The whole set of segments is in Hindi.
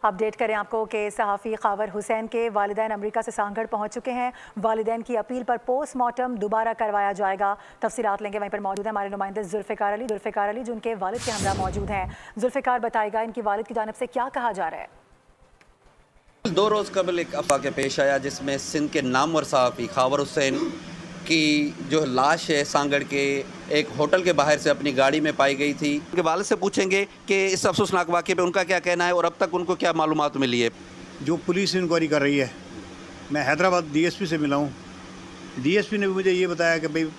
अपडेट करें आपको कि सहाफ़ी खावर हुसैन के वालिदैन अमेरिका से सांगड़ पहुंच चुके हैं। वालिदैन की अपील पर पोस्टमार्टम दोबारा करवाया जाएगा। तफसीलात लेंगे, वहीं पर मौजूद है हमारे नुमाइंदे जुल्फ़िकार अली जो उनके वालिद के हमरा मौजूद हैं। जुल्फ़िकार, बताएगा इनकी वालिद की जानिब से क्या कहा जा रहा है? 2 रोज़ कबल एक अफवाह के पेश आया जिसमें सिंध के नामवर सहाफ़ी खावर हुसैन की जो लाश है सांगड़ के एक होटल के बाहर से अपनी गाड़ी में पाई गई थी। उनके वालिद से पूछेंगे कि इस अफसोसनाक वाक़े पे उनका क्या कहना है और अब तक उनको क्या मालूमात मिली है। जो पुलिस इंक्वायरी कर रही है, मैं हैदराबाद DSP से मिला हूँ। DSP ने भी मुझे ये बताया कि भाई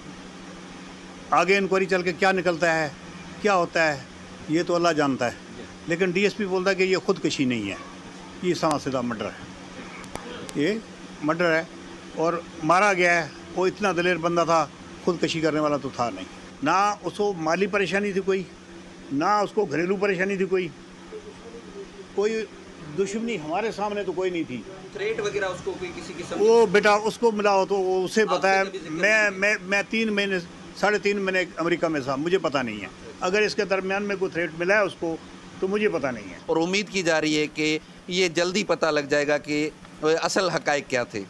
आगे इंक्वायरी चल के क्या निकलता है, क्या होता है, ये तो अल्लाह जानता है। लेकिन DSP बोलता है कि ये खुदकशी नहीं है, ये सीधा मर्डर है। ये मर्डर है और मारा गया है। वो इतना दलेर बंदा था, खुदकशी करने वाला तो था नहीं। ना उसको माली परेशानी थी कोई, ना उसको घरेलू परेशानी थी कोई दुश्मनी हमारे सामने तो कोई नहीं थी। थ्रेट वगैरह उसको कोई किसी किस्म वो बेटा उसको मिला हो तो उसे बताया। मैं 3 महीने 3.5 महीने अमेरिका में था, मुझे पता नहीं है। अगर इसके दरमियान में कोई थ्रेट मिला है उसको तो मुझे पता नहीं है। और उम्मीद की जा रही है कि ये जल्दी पता लग जाएगा कि असल हक़ाइक़ क्या थे।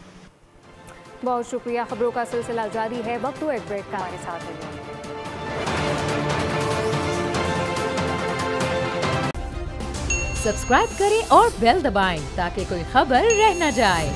बहुत शुक्रिया। खबरों का सिलसिला जारी है, वक्त तो एक ब्रेक का। हमारे साथ है। सब्सक्राइब करें और बेल दबाएं ताकि कोई खबर रह न जाए।